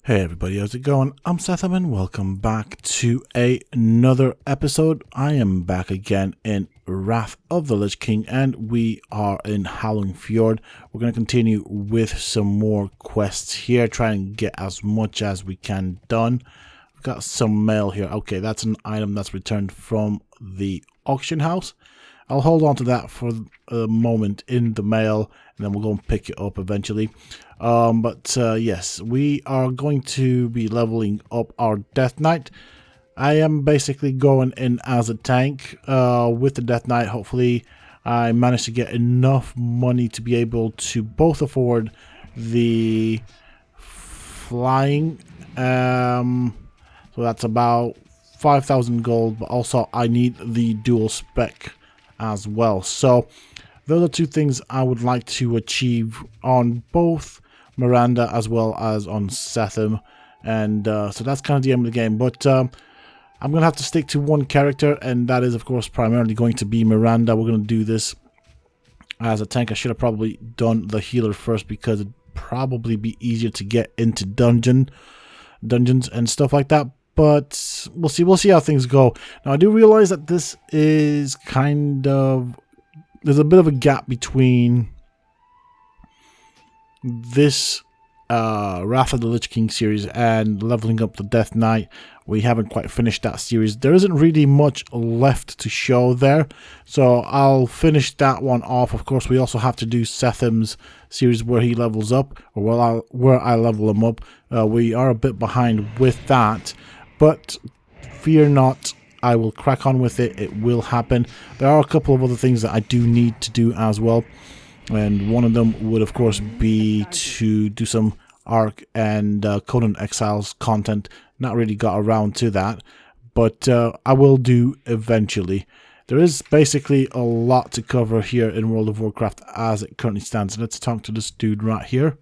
Hey everybody, how's it going? I'm Sethum and welcome back to another episode. I am back again in Wrath of the Lich King and we are in Howling Fjord. We're going to continue with some more quests here, try and get as much as we can done. We've got some mail here. Okay, that's an item that's returned from the auction house. I'll hold on to that for a moment in the mail and then we'll go and pick it up eventually. Yes, we are going to be leveling up our Death Knight. I am basically going in as a tank with the Death Knight. Hopefully I manage to get enough money to be able to both afford the flying. So that's about 5,000 gold, but also I need the dual spec as well. So those are two things I would like to achieve on both Miranda as well as on Sethum, and so that's kind of the end of the game. But I'm gonna have to stick to one character, and that is of course primarily going to be Miranda. We're gonna do this as a tank. I should have probably done the healer first because it'd probably be easier to get into dungeons and stuff like that. But we'll see how things go. Now I do realize that this is kind of, there's a bit of a gap between this Wrath of the Lich King series and leveling up the Death Knight. We haven't quite finished that series. There isn't really much left to show there, so I'll finish that one off. Of course, we also have to do Sethum's series where he levels up, or where I level him up. We are a bit behind with that, but fear not, I will crack on with it. It will happen. There are a couple of other things that I do need to do as well. And one of them would, of course, be to do some Ark and Conan Exiles content. Not really got around to that, but I will do eventually. There is basically a lot to cover here in World of Warcraft as it currently stands. Let's talk to this dude right here,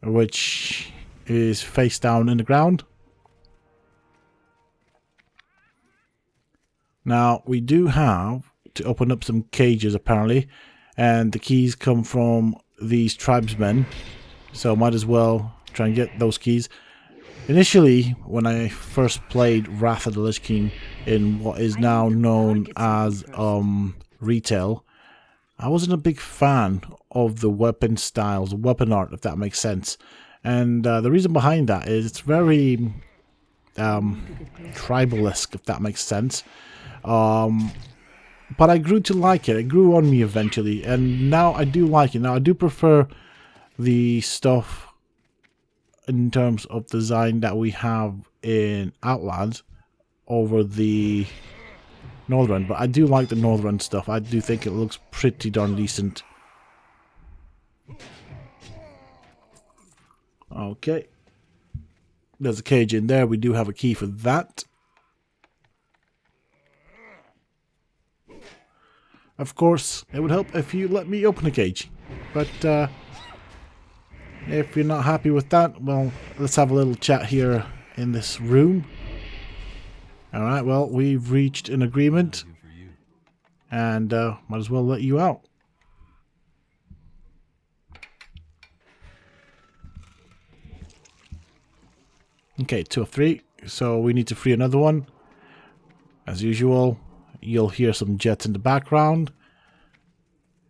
which is face down in the ground. Now, we do have to open up some cages, apparently. And the keys come from these tribesmen, so might as well try and get those keys. Initially, when I first played Wrath of the Lich King in what is now known as retail, I wasn't a big fan of the weapon styles, weapon art, if that makes sense. And the reason behind that is it's very tribal-esque, if that makes sense. But I grew to like it. It grew on me eventually, and now I do like it. Now I do prefer the stuff in terms of design that we have in Outlands over the Northrend, but I do like the Northrend stuff. I do think it looks pretty darn decent. Okay. There's a cage in there. We do have a key for that. Of course, it would help if you let me open a cage. But if you're not happy with that, well, let's have a little chat here in this room. Alright, well, we've reached an agreement. And might as well let you out. Okay, 2 of 3. So we need to free another one. As usual. You'll hear some jets in the background.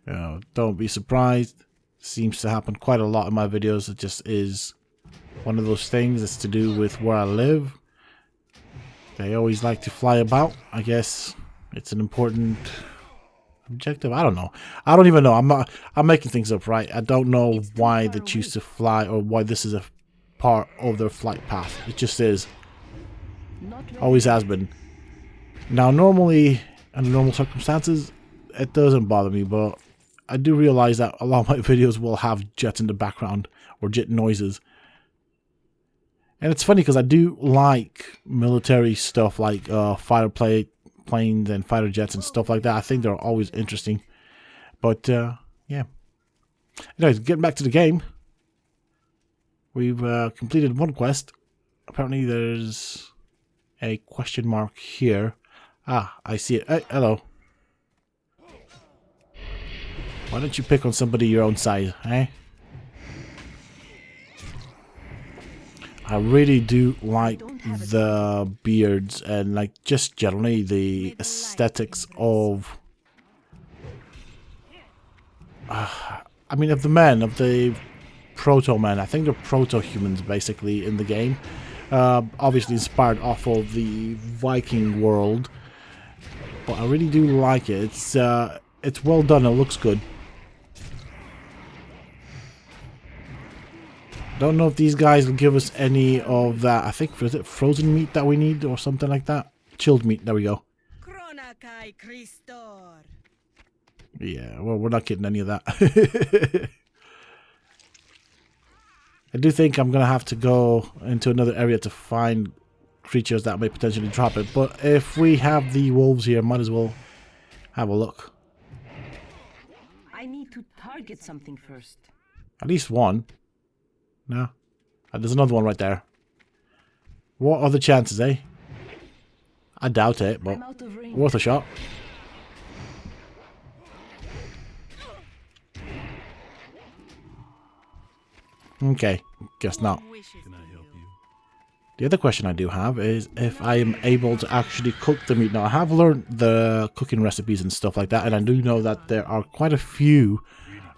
Don't be surprised. Seems to happen quite a lot in my videos. It just is one of those things. It's to do with where I live. They always like to fly about. I guess it's an important objective. I don't know. I don't even know. I'm making things up, right? I don't know why they choose to fly or why this is a part of their flight path. It just is. Always has been. Now, normally, under normal circumstances, it doesn't bother me, but I do realize that a lot of my videos will have jets in the background or jet noises. And it's funny because I do like military stuff like fighter planes and fighter jets and stuff like that. I think they're always interesting. But, yeah. Anyways, getting back to the game. We've completed one quest. Apparently there's a question mark here. Ah, I see it. Hey, hello. Why don't you pick on somebody your own size, eh? I really do like the beards and like just generally the aesthetics of I mean of the proto-men. I think they're proto-humans basically in the game. Obviously inspired off of the Viking world. But I really do like it. It's well done, it looks good. Don't know if these guys will give us any of that. I think, is it frozen meat that we need or something like that? Chilled meat, there we go. Yeah, well, we're not getting any of that. I do think I'm going to have to go into another area to find creatures that may potentially drop it. But if we have the wolves here, might as well have a look. I need to target something first. At least one. No. There's another one right there. What are the chances, eh? I doubt it, but worth a shot. Okay, guess not. The other question I do have is if I am able to actually cook the meat. Now, I have learned the cooking recipes and stuff like that, and I do know that there are quite a few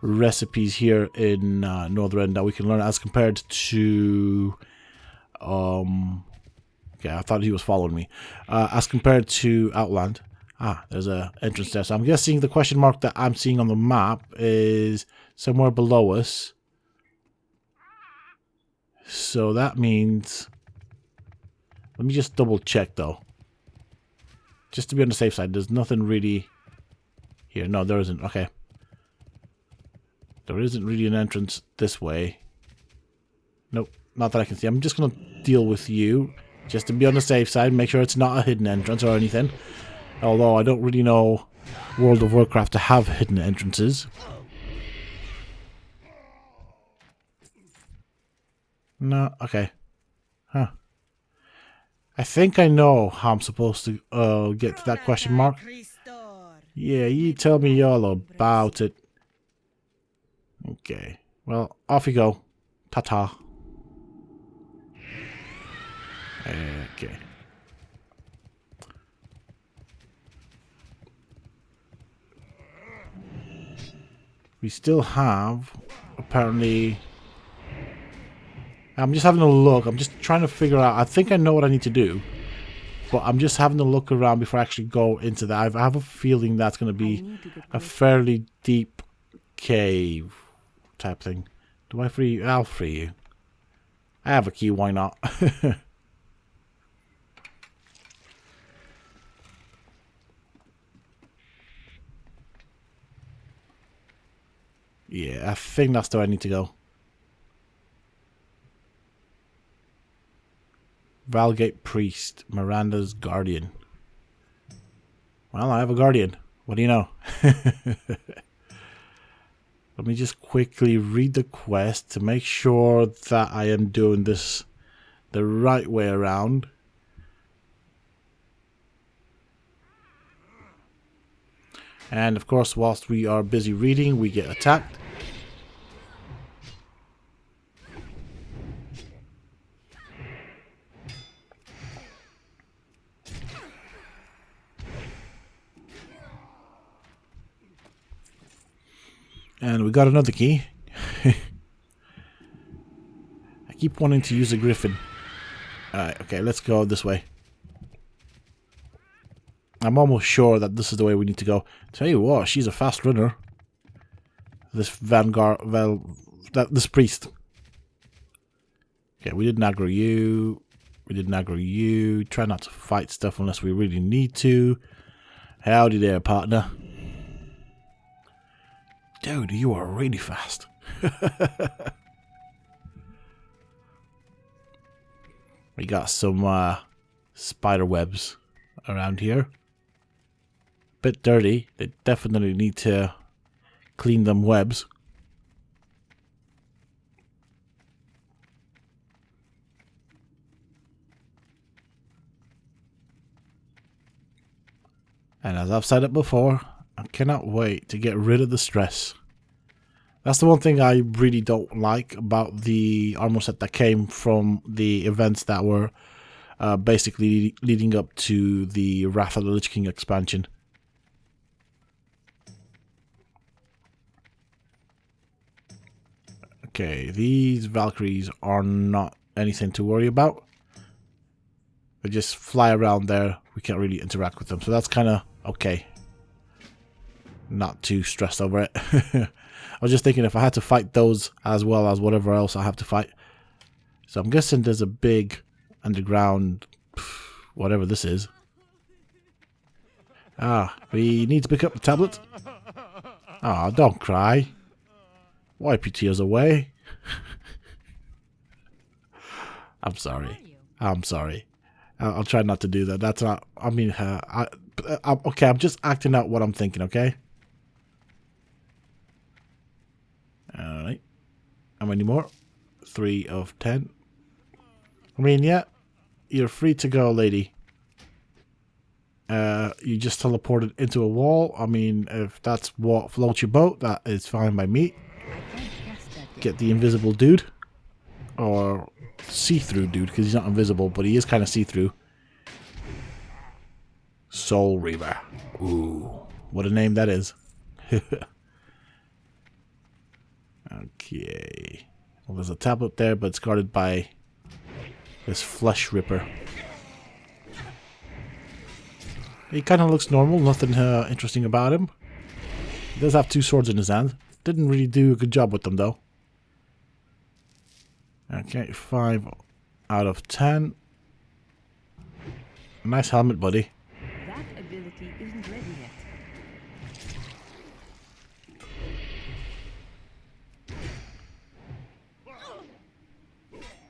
recipes here in Northrend that we can learn as compared to... Okay, I thought he was following me. As compared to Outland. Ah, there's a entrance there. So I'm guessing the question mark that I'm seeing on the map is somewhere below us. So that means... Let me just double check though. Just to be on the safe side. There's nothing really here. No, there isn't. Okay. There isn't really an entrance this way. Nope. Not that I can see. I'm just going to deal with you. Just to be on the safe side. Make sure it's not a hidden entrance or anything. Although I don't really know World of Warcraft to have hidden entrances. No. Okay. Huh. I think I know how I'm supposed to get to that question mark. Yeah, you tell me all about it. Okay. Well, off you go. Ta-ta. Okay. We still have, apparently... I'm just having a look. I'm just trying to figure out... I think I know what I need to do. But I'm just having a look around before I actually go into that. I have a feeling that's going to be a fairly deep cave type thing. Do I free you? I'll free you. I have a key, why not? Yeah, I think that's where I need to go. Valgate Priest, Miranda's Guardian. Well, I have a Guardian. What do you know? Let me just quickly read the quest to make sure that I am doing this the right way around. And of course, whilst we are busy reading, we get attacked. And we got another key. I keep wanting to use a griffin. Alright, okay, let's go this way. I'm almost sure that this is the way we need to go. Tell you what, she's a fast runner. This this priest. Okay, we didn't aggro you. We didn't aggro you. Try not to fight stuff unless we really need to. Howdy there, partner. Dude, you are really fast. We got some spider webs around here. Bit dirty. They definitely need to clean them webs. And as I've said it before, I cannot wait to get rid of the stress That's the one thing I really don't like about the armor set that came from the events that were basically leading up to the Wrath of the Lich King expansion. Okay, these Valkyries are not anything to worry about. They just fly around there. We can't really interact with them, so that's kind of okay. Not too stressed over it. I was just thinking if I had to fight those as well as whatever else I have to fight. So I'm guessing there's a big underground, whatever this is. Ah, we need to pick up the tablet. Ah, don't cry. Wipe your tears away. I'm sorry. I'm sorry. I'll try not to do that. That's not. I mean, okay. I'm just acting out what I'm thinking. Okay. All right. How many more? 3 of 10. I mean, yeah. You're free to go, lady. You just teleported into a wall. I mean, if that's what floats your boat, that is fine by me. Get the invisible dude. Or see-through dude, because he's not invisible, but he is kind of see-through. Soul Reaver. Ooh, what a name that is. Okay. Well, there's a tablet there, but it's guarded by this Flesh Ripper. He kind of looks normal, nothing interesting about him. He does have 2 swords in his hand. Didn't really do a good job with them, though. Okay, 5 out of 10. Nice helmet, buddy. That ability isn't ready yet.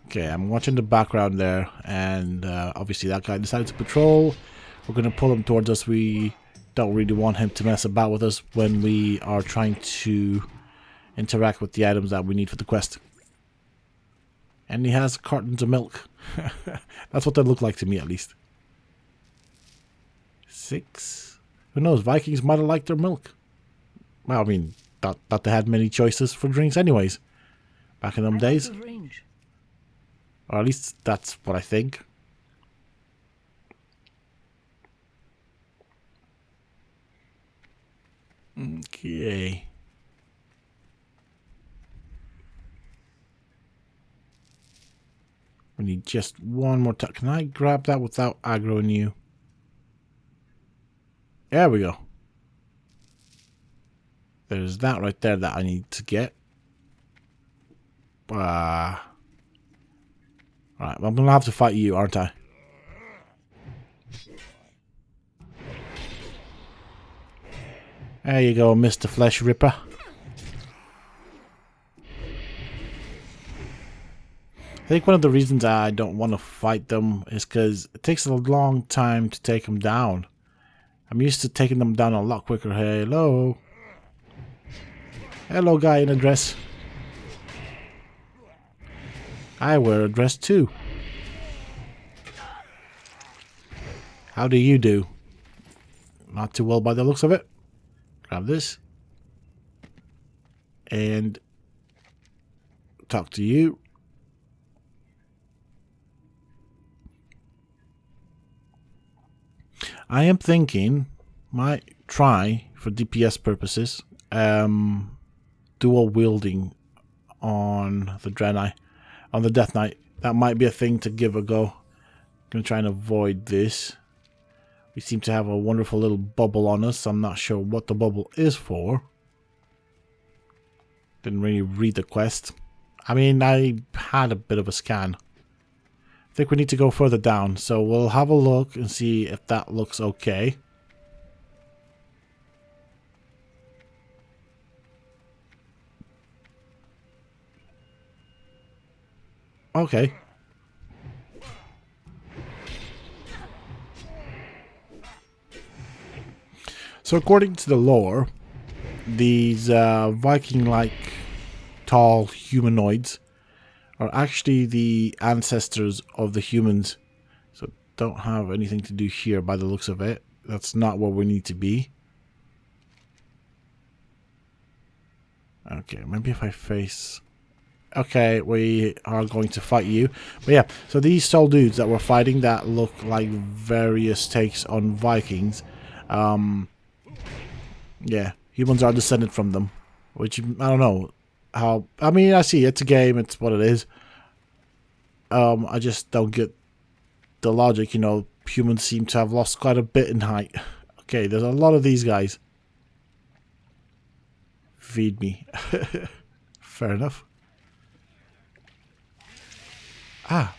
Okay, I'm watching the background there, and obviously that guy decided to patrol. We're going to pull him towards us. We don't really want him to mess about with us when we are trying to interact with the items that we need for the quest. And he has cartons of milk. That's what they look like to me, at least. 6. Who knows? Vikings might have liked their milk. Well, I mean, not they had many choices for drinks anyways. Back in them days. Or at least that's what I think. Okay. We need just one more time. Can I grab that without aggroing you? There we go. There's that right there that I need to get. Right, well, I'm going to have to fight you, aren't I? There you go, Mr. Flesh Ripper. I think one of the reasons I don't want to fight them is because it takes a long time to take them down. I'm used to taking them down a lot quicker. Hello. Hello, guy in a dress. I wear a dress too. How do you do? Not too well by the looks of it. Grab this. And talk to you. I am thinking, might try for DPS purposes, dual wielding on the Draenei, on the Death Knight. That might be a thing to give a go. I'm going to try and avoid this. We seem to have a wonderful little bubble on us. I'm not sure what the bubble is for. Didn't really read the quest. I mean, I had a bit of a scan. I think we need to go further down, so we'll have a look and see if that looks okay. Okay. So according to the lore, these Viking-like tall humanoids are actually the ancestors of the humans. So don't have anything to do here by the looks of it. That's not where we need to be. Okay, maybe if I face... Okay, we are going to fight you. But yeah, so these soul dudes that we're fighting that look like various takes on Vikings. Yeah, humans are descended from them. Which, I don't know how... I mean, I see, it's a game, it's what it is. I just don't get the logic, you know. Humans seem to have lost quite a bit in height. Okay, there's a lot of these guys. Feed me. Fair enough. Ah,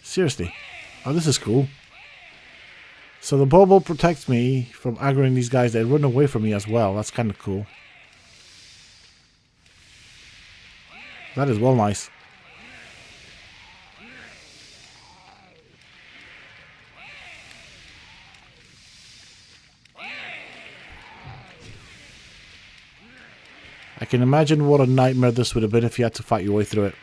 seriously. Oh, this is cool. So the bubble protects me from aggroing these guys. They run away from me as well. That's kind of cool. That is well nice. I can imagine what a nightmare this would have been if you had to fight your way through it.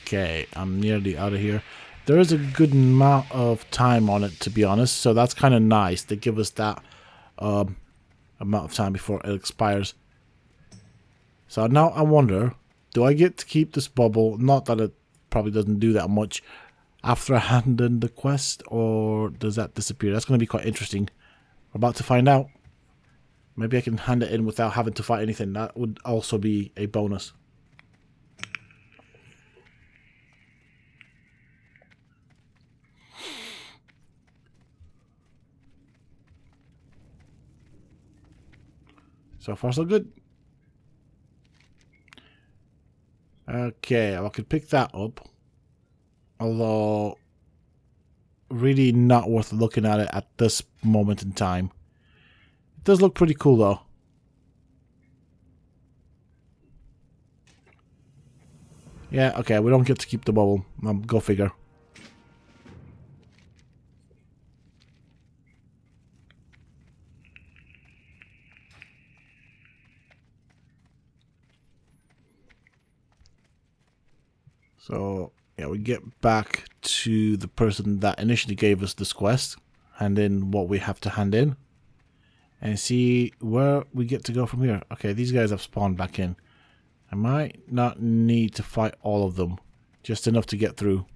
Okay, I'm nearly out of here. There is a good amount of time on it, to be honest, so that's kind of nice. They give us that amount of time before it expires. So now I wonder, do I get to keep this bubble? Not that it probably doesn't do that much after I hand in the quest, or does that disappear? That's going to be quite interesting. We're about to find out. Maybe I can hand it in without having to fight anything. That would also be a bonus. So far, so good. Okay, I could pick that up. Although, really not worth looking at it at this moment in time. It does look pretty cool, though. Yeah, okay, we don't get to keep the bubble. Go figure. So, yeah, we get back to the person that initially gave us this quest. Hand in what we have to hand in. And see where we get to go from here. Okay, these guys have spawned back in. I might not need to fight all of them. Just enough to get through.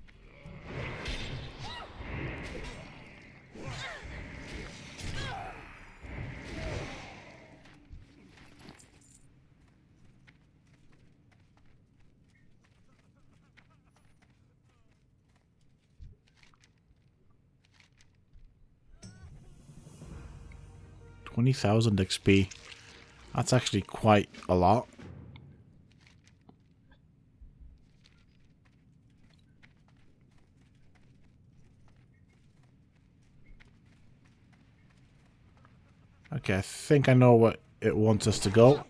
$20,000 XP. That's actually quite a lot. Okay, I think I know what it wants us to go.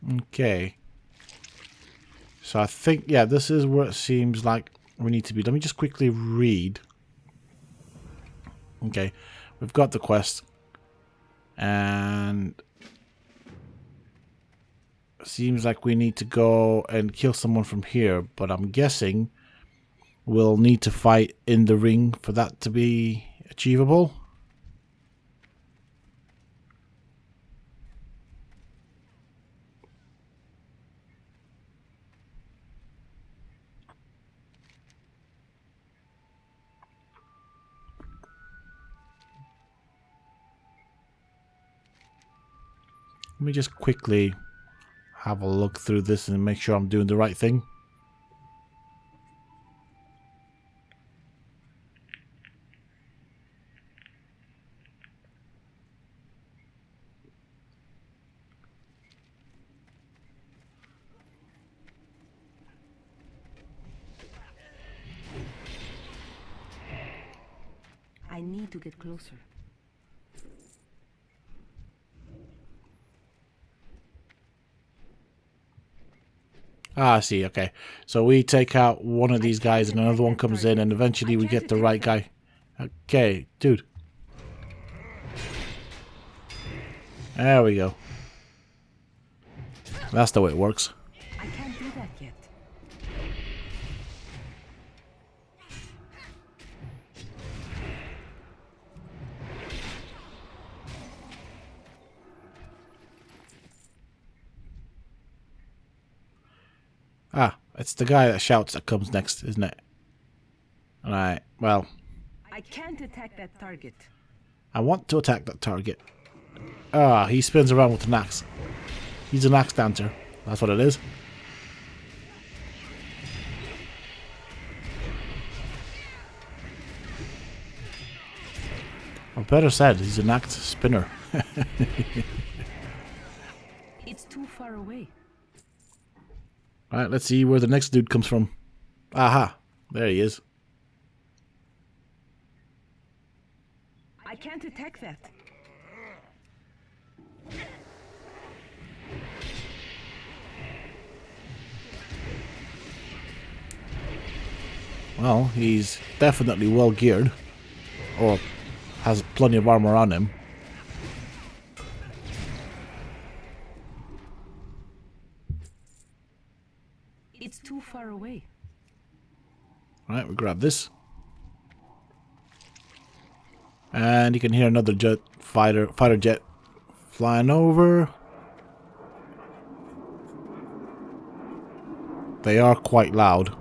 Okay. So I think, yeah, this is where it seems like we need to be. Let me just quickly read. Okay, we've got the quest. And seems like we need to go and kill someone from here. But I'm guessing we'll need to fight in the ring for that to be achievable. Let me just quickly have a look through this and make sure I'm doing the right thing. need to get closer. Ah, I see. Okay. So we take out one of these guys and another one comes in and eventually we get the right guy. Okay, dude. There we go. That's the way it works. I can't do that yet. Ah, it's the guy that shouts that comes next, isn't it? Alright, well, I can't attack that target. I want to attack that target. Ah, he spins around with an axe. He's an axe dancer. That's what it is. Or better said, he's an axe spinner. It's too far away. Alright, let's see where the next dude comes from. Aha, there he is. I can't attack that. Well, he's definitely well geared. Or has plenty of armor on him. It's too far away. Alright, we grab this. And you can hear another fighter jet flying over. They are quite loud.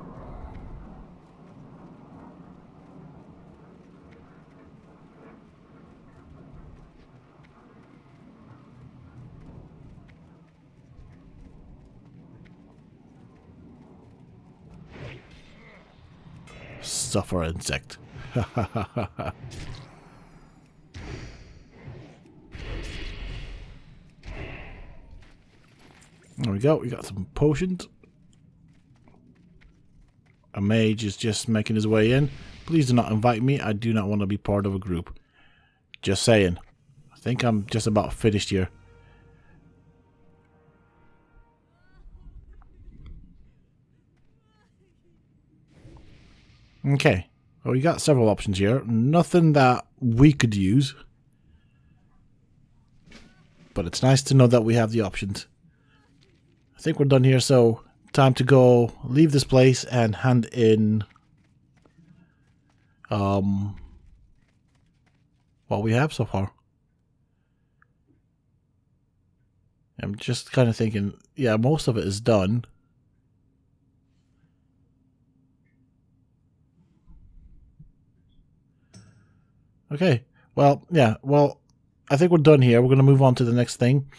Suffer, insect. There we go, we got some potions. A mage is just making his way in. Please do not invite me, I do not want to be part of a group. Just saying. I think I'm just about finished here. Okay, well, we got several options here. Nothing that we could use. But it's nice to know that we have the options. I think we're done here, so time to go leave this place and hand in what we have so far. I'm just kind of thinking, yeah, most of it is done. Okay, well, yeah, well, I think we're done here. We're going to move on to the next thing.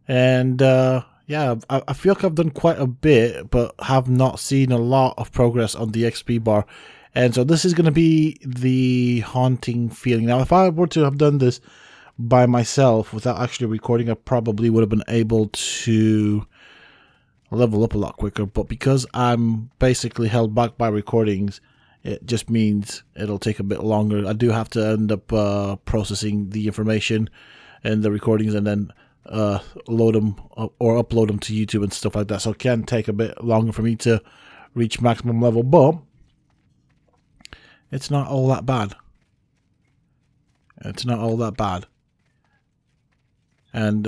And, yeah, I feel like I've done quite a bit, but have not seen a lot of progress on the XP bar. And so this is going to be the haunting feeling. Now, if I were to have done this by myself without actually recording, I probably would have been able to level up a lot quicker. But because I'm basically held back by recordings, it just means it'll take a bit longer. I do have to end up processing the information and the recordings and then load them up or upload them to YouTube and stuff like that. So it can take a bit longer for me to reach maximum level, but it's not all that bad. It's not all that bad. And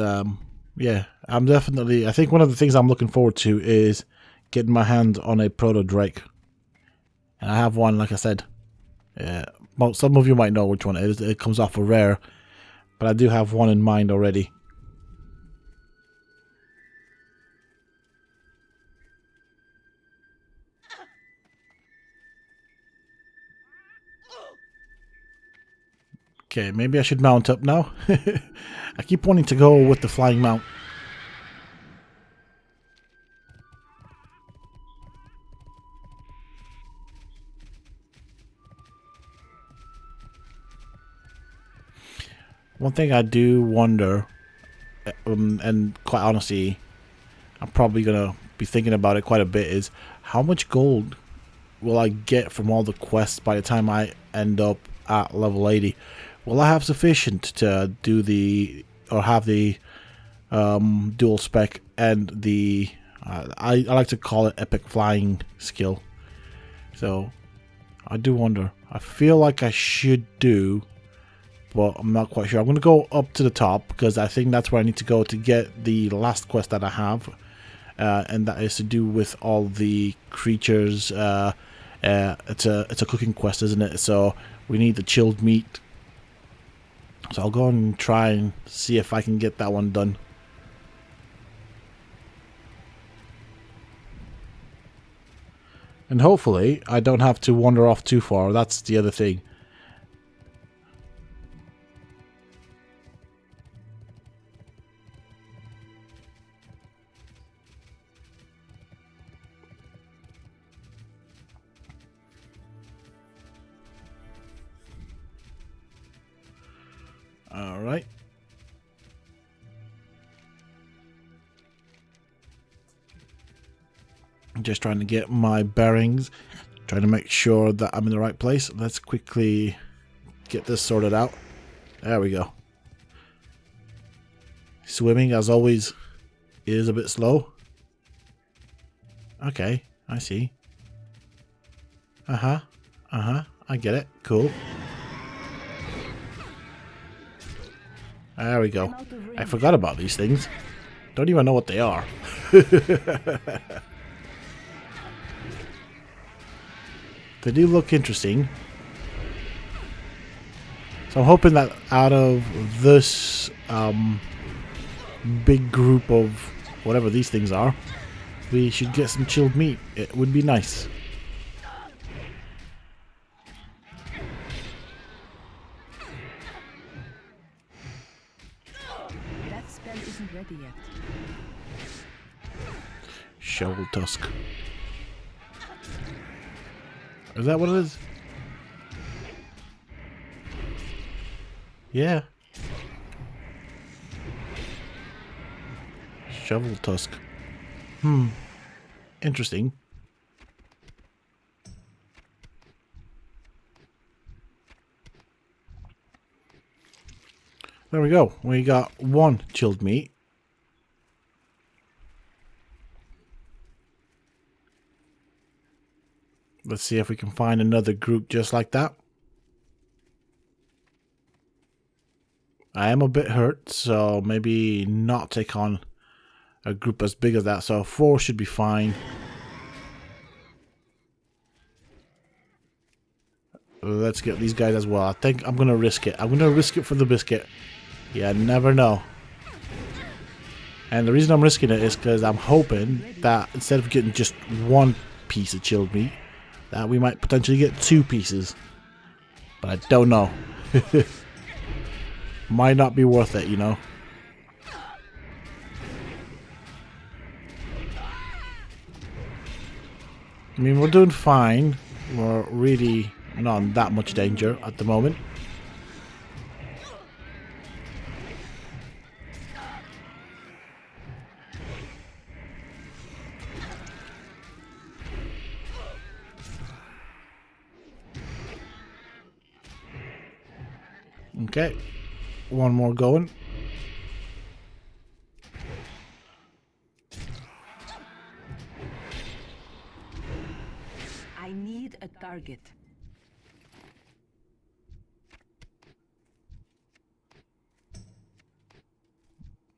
yeah, I'm definitely, I think one of the things I'm looking forward to is getting my hands on a proto Drake. And I have one, like I said. Well, some of you might know which one it is. It comes off a rare. But I do have one in mind already. Okay, maybe I should mount up now. I keep wanting to go with the flying mount. One thing I do wonder, and quite honestly, I'm probably going to be thinking about it quite a bit, is how much gold will I get from all the quests by the time I end up at level 80. Will I have sufficient to do the, or have the dual spec and the, I like to call it epic flying skill. So I do wonder. I feel like I should do, but I'm not quite sure. I'm going to go up to the top because I think that's where I need to go to get the last quest that I have. And that is to do with all the creatures. It's a cooking quest, isn't it? So we need the chilled meat. So I'll go and try and see if I can get that one done. And hopefully I don't have to wander off too far. That's the other thing. Alright. Just trying to get my bearings. Trying to make sure that I'm in the right place. Let's quickly get this sorted out. There we go. Swimming, as always, is a bit slow. Okay, I see. I get it. Cool. There we go. I forgot about these things. Don't even know what they are. They do look interesting. So I'm hoping that out of this big group of whatever these things are, we should get some chilled meat. It would be nice. That spell isn't ready yet. Shovel tusk. Is that what it is? Yeah. Shovel tusk. Interesting. There we go. We got one chilled meat. Let's see if we can find another group just like that. I am a bit hurt, so maybe not take on a group as big as that. So 4 should be fine. Let's get these guys as well. I think I'm going to risk it. I'm going to risk it for the biscuit. Yeah, never know. And the reason I'm risking it is because I'm hoping that instead of getting just one piece of chilled meat, that we might potentially get 2 pieces. But I don't know. Might not be worth it, you know. I mean, we're doing fine. We're really not in that much danger at the moment. Okay, one more going. I need a target.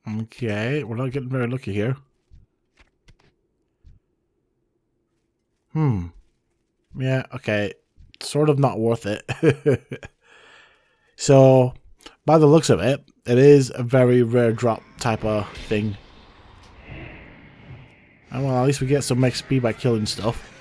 Okay, we're not getting very lucky here. Yeah, okay. Sort of not worth it. So, by the looks of it, it is a very rare drop type of thing. And well, at least we get some XP by killing stuff.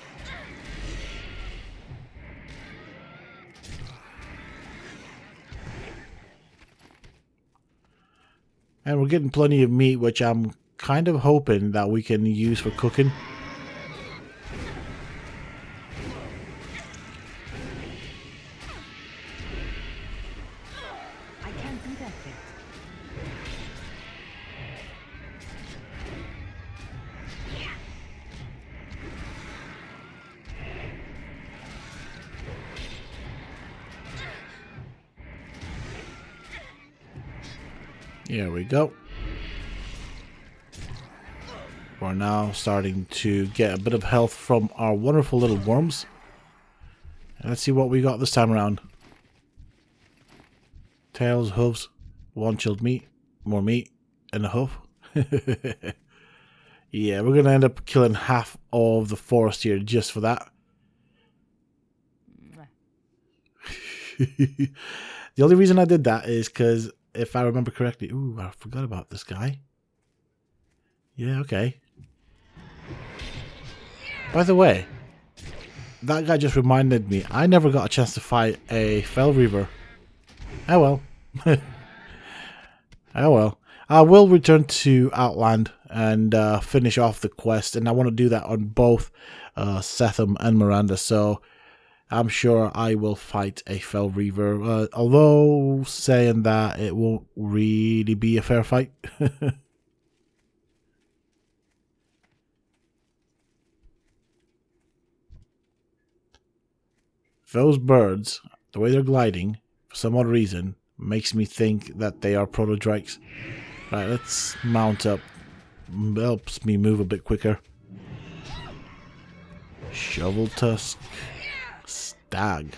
And we're getting plenty of meat, which I'm kind of hoping that we can use for cooking. I can't do that yet. Here we go. We're now starting to get a bit of health from our wonderful little worms. Let's see what we got this time around. Tails, hooves, one chilled meat, more meat, and a hoof. Yeah, we're going to end up killing half of the forest here just for that. The only reason I did that is because if I remember correctly... Ooh, I forgot about this guy. Yeah, okay. By the way, that guy just reminded me, I never got a chance to fight a Fell Reaver. Oh well. Oh well. I will return to Outland and finish off the quest, and I want to do that on both Sethum and Miranda, so I'm sure I will fight a Fell Reaver, although saying that it won't really be a fair fight. Those birds, the way they're gliding, for some odd reason, makes me think that they are proto-drakes. Right, let's mount up. Helps me move a bit quicker. Shovel tusk. Stag.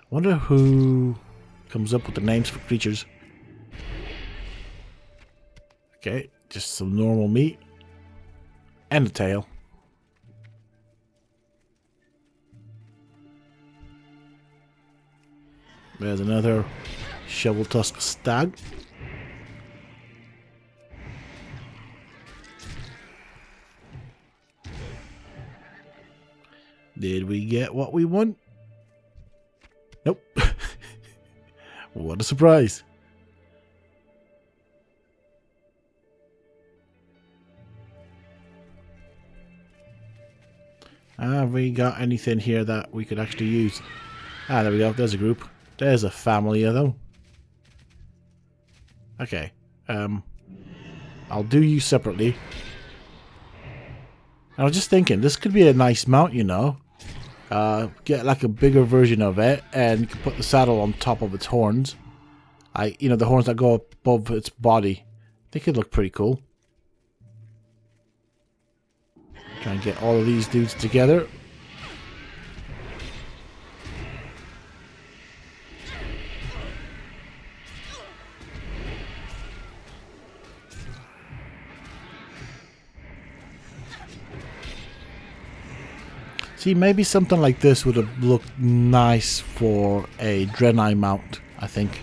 Wonder who comes up with the names for creatures. Okay, just some normal meat. And a tail. There's another shovel tusk stag. Did we get what we want? Nope. What a surprise. Have we got anything here that we could actually use? Ah, there we go. There's a group. There's a family of them. Okay. I'll do you separately. I was just thinking, this could be a nice mount, you know. Get like a bigger version of it, and you can put the saddle on top of its horns. You know, the horns that go above its body. They could look pretty cool. Try and get all of these dudes together. See, maybe something like this would have looked nice for a Draenei mount, I think.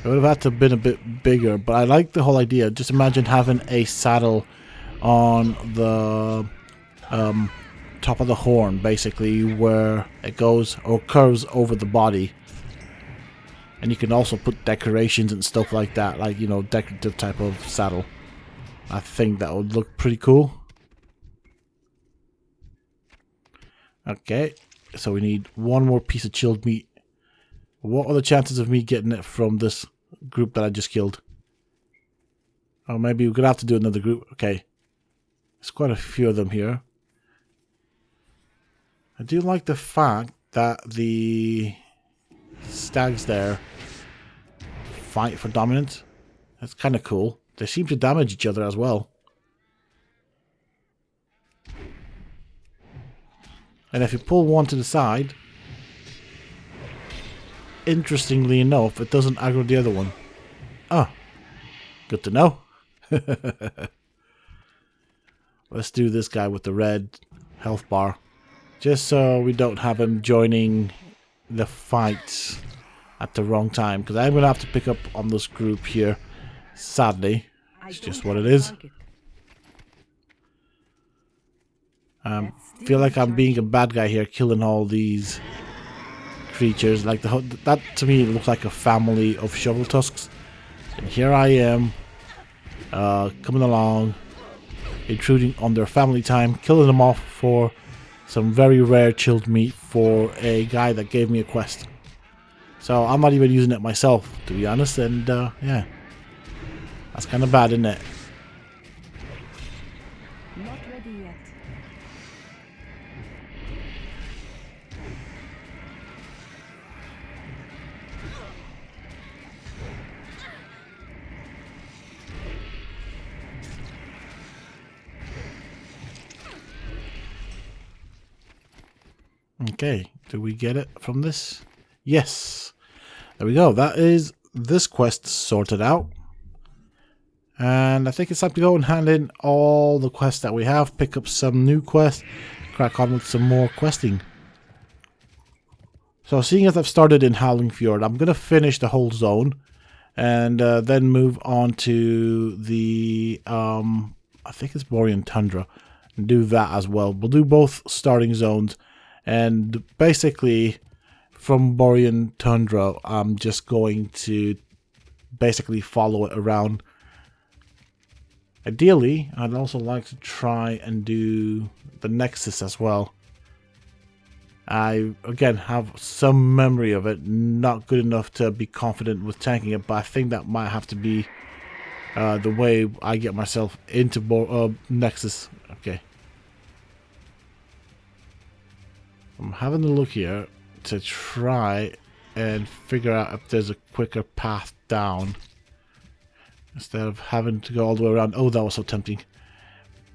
It would have had to have been a bit bigger, but I like the whole idea. Just imagine having a saddle on the top of the horn, basically, where it goes or curves over the body. And you can also put decorations and stuff like that, like, you know, decorative type of saddle. I think that would look pretty cool. Okay, so we need one more piece of chilled meat. What are the chances of me getting it from this group that I just killed? Or maybe we're going to have to do another group. Okay, there's quite a few of them here. I do like the fact that the stags there fight for dominance. That's kind of cool. They seem to damage each other as well. And if you pull one to the side, interestingly enough, it doesn't aggro the other one. Oh, good to know. Let's do this guy with the red health bar. Just so we don't have him joining the fight at the wrong time. Because I'm going to have to pick up on this group here. Sadly. It's just what it is. Feel like I'm being a bad guy here, killing all these creatures. Like that to me looks like a family of shovel tusks. And here I am, coming along, intruding on their family time, killing them off for some very rare chilled meat for a guy that gave me a quest. So I'm not even using it myself, to be honest. And yeah, that's kind of bad, isn't it? Not ready yet. Okay, do we get it from this? Yes. There we go. That is this quest sorted out. And I think it's time to go and hand in all the quests that we have, pick up some new quests, crack on with some more questing. So seeing as I've started in Howling Fjord, I'm going to finish the whole zone and then move on to the, I think it's Borean Tundra, and do that as well. We'll do both starting zones, and basically from Borean Tundra, I'm just going to basically follow it around. Ideally, I'd also like to try and do the Nexus as well. I, again, have some memory of it, not good enough to be confident with tanking it, but I think that might have to be the way I get myself into Nexus. Okay. I'm having a look here to try and figure out if there's a quicker path down, instead of having to go all the way around. Oh, that was so tempting.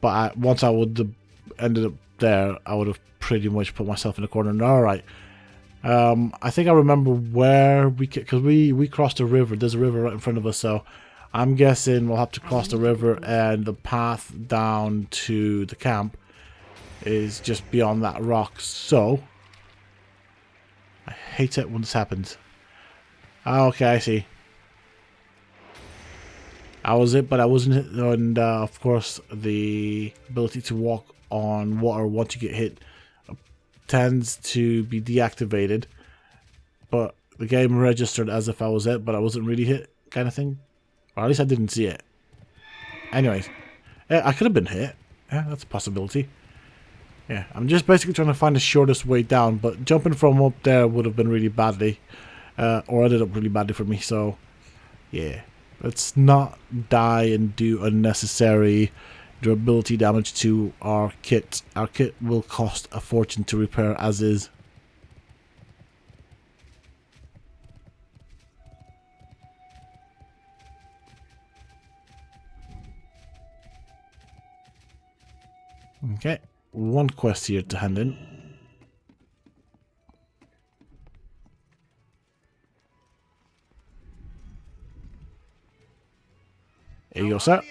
But once I would have ended up there, I would have pretty much put myself in a corner. Alright. I think I remember where we... because we crossed a river. There's a river right in front of us, so I'm guessing we'll have to cross the river, and the path down to the camp is just beyond that rock. So I hate it when this happens. Okay, I see. I was it, but I wasn't hit. And of course, the ability to walk on water once you get hit tends to be deactivated. But the game registered as if I was it, but I wasn't really hit, kind of thing. Or at least I didn't see it. Anyways, I could have been hit. Yeah, that's a possibility. Yeah, I'm just basically trying to find the shortest way down, but jumping from up there would have been really badly, or ended up really badly for me. So, yeah. Let's not die and do unnecessary durability damage to our kit. Our kit will cost a fortune to repair as is. Okay, one quest here to hand in. Here you go, sir.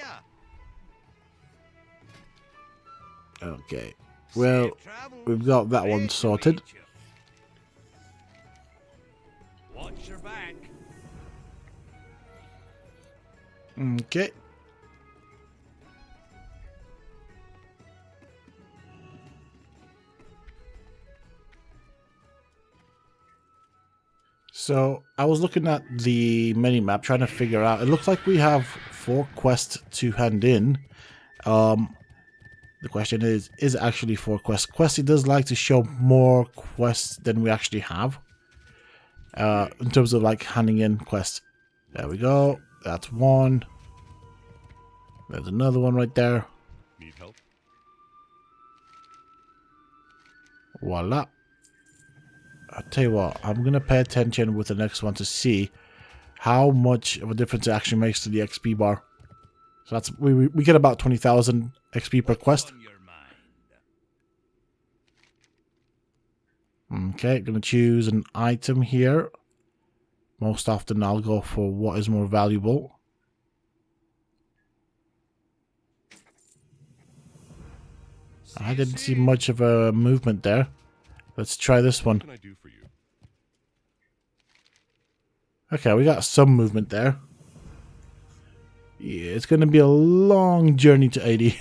Okay, well, we've got that one sorted. Watch your back. Okay. So, I was looking at the mini-map, trying to figure out... It looks like we have 4 quests to hand in. The question is it actually 4 quests? Questy does like to show more quests than we actually have. In terms of, like, handing in quests. There we go. That's one. There's another one right there. Need help? Voila. I'll tell you what, I'm going to pay attention with the next one to see how much of a difference it actually makes to the XP bar. So that's we get about 20,000 XP per quest. Okay, going to choose an item here. Most often I'll go for what is more valuable. I didn't see much of a movement there. Let's try this one. What can I do for you? Okay, we got some movement there. Yeah, it's going to be a long journey to 80.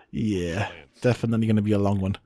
Yeah, definitely going to be a long one.